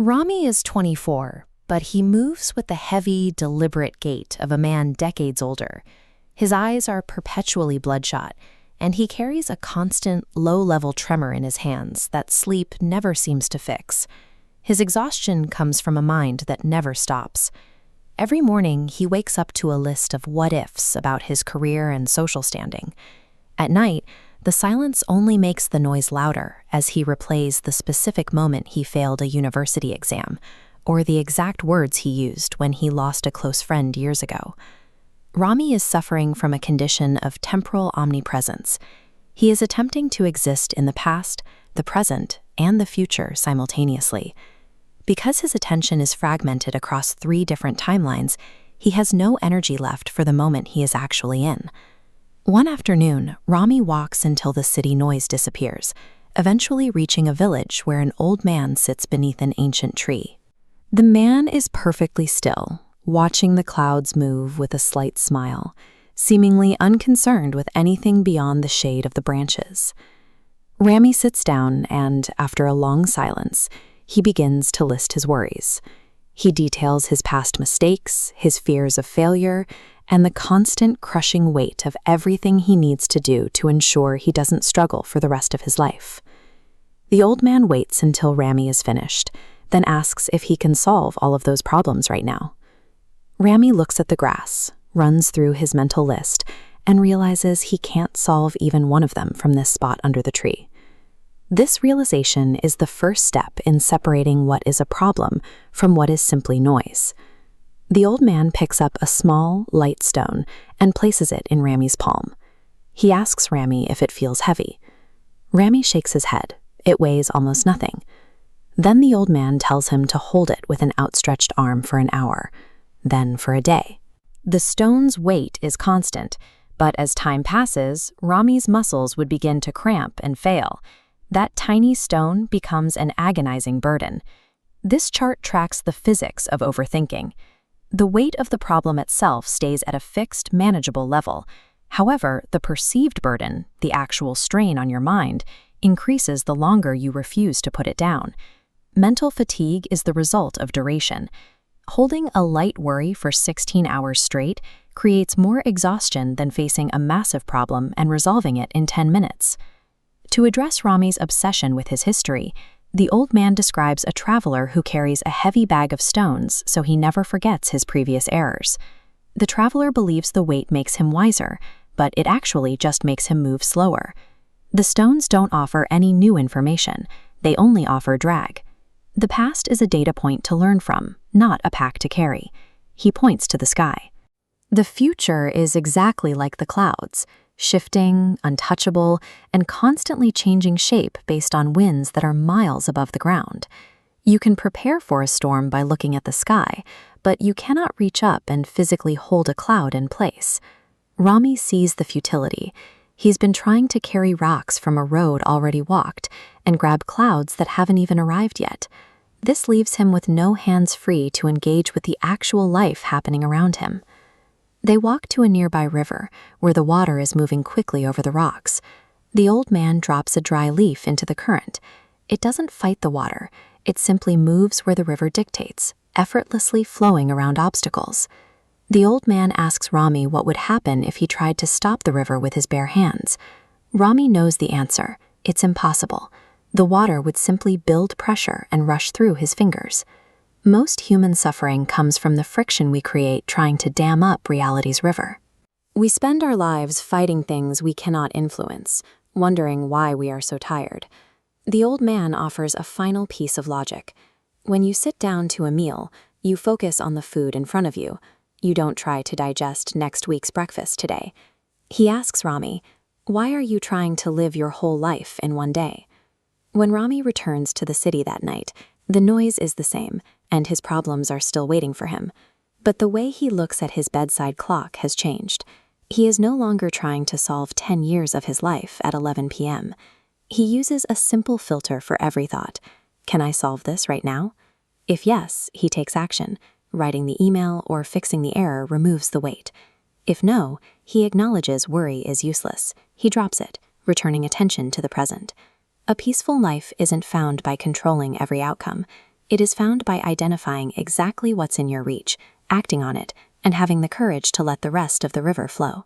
Ramy is 24, but he moves with the heavy, deliberate gait of a man decades older. His eyes are perpetually bloodshot, and he carries a constant, low-level tremor in his hands that sleep never seems to fix. His exhaustion comes from a mind that never stops. Every morning, he wakes up to a list of what-ifs about his career and social standing. At night, the silence only makes the noise louder as he replays the specific moment he failed a university exam, or the exact words he used when he lost a close friend years ago. Ramy is suffering from a condition of temporal omnipresence. He is attempting to exist in the past, the present, and the future simultaneously. Because his attention is fragmented across 3 different timelines, he has no energy left for the moment he is actually in. One afternoon, Ramy walks until the city noise disappears, eventually reaching a village where an old man sits beneath an ancient tree. The man is perfectly still, watching the clouds move with a slight smile, seemingly unconcerned with anything beyond the shade of the branches. Ramy sits down and, after a long silence, he begins to list his worries. He details his past mistakes, his fears of failure, and the constant crushing weight of everything he needs to do to ensure he doesn't struggle for the rest of his life. The old man waits until Ramy is finished, then asks if he can solve all of those problems right now. Ramy looks at the grass, runs through his mental list, and realizes he can't solve even one of them from this spot under the tree. This realization is the first step in separating what is a problem from what is simply noise. The old man picks up a small, light stone and places it in Ramy's palm. He asks Ramy if it feels heavy. Ramy shakes his head. It weighs almost nothing. Then the old man tells him to hold it with an outstretched arm for an hour, then for a day. The stone's weight is constant, but as time passes, Ramy's muscles would begin to cramp and fail. That tiny stone becomes an agonizing burden. This chart tracks the physics of overthinking. The weight of the problem itself stays at a fixed, manageable level. However, the perceived burden, the actual strain on your mind, increases the longer you refuse to put it down. Mental fatigue is the result of duration. Holding a light worry for 16 hours straight creates more exhaustion than facing a massive problem and resolving it in 10 minutes. To address Ramy's obsession with his history, the old man describes a traveler who carries a heavy bag of stones so he never forgets his previous errors. The traveler believes the weight makes him wiser, but it actually just makes him move slower. The stones don't offer any new information, they only offer drag. The past is a data point to learn from, not a pack to carry. He points to the sky. The future is exactly like the clouds, shifting, untouchable, and constantly changing shape based on winds that are miles above the ground. You can prepare for a storm by looking at the sky, but you cannot reach up and physically hold a cloud in place. Ramy sees the futility. He's been trying to carry rocks from a road already walked and grab clouds that haven't even arrived yet. This leaves him with no hands free to engage with the actual life happening around him. They walk to a nearby river, where the water is moving quickly over the rocks. The old man drops a dry leaf into the current. It doesn't fight the water, it simply moves where the river dictates, effortlessly flowing around obstacles. The old man asks Ramy what would happen if he tried to stop the river with his bare hands. Ramy knows the answer. It's impossible. The water would simply build pressure and rush through his fingers. Most human suffering comes from the friction we create trying to dam up reality's river. We spend our lives fighting things we cannot influence, wondering why we are so tired. The old man offers a final piece of logic. When you sit down to a meal, you focus on the food in front of you. You don't try to digest next week's breakfast today. He asks Ramy, "Why are you trying to live your whole life in one day?" When Ramy returns to the city that night, the noise is the same, and his problems are still waiting for him. But the way he looks at his bedside clock has changed. He is no longer trying to solve 10 years of his life at 11 p.m. He uses a simple filter for every thought. Can I solve this right now? If yes, he takes action. Writing the email or fixing the error removes the weight. If no, he acknowledges worry is useless. He drops it, returning attention to the present. A peaceful life isn't found by controlling every outcome. It is found by identifying exactly what's in your reach, acting on it, and having the courage to let the rest of the river flow.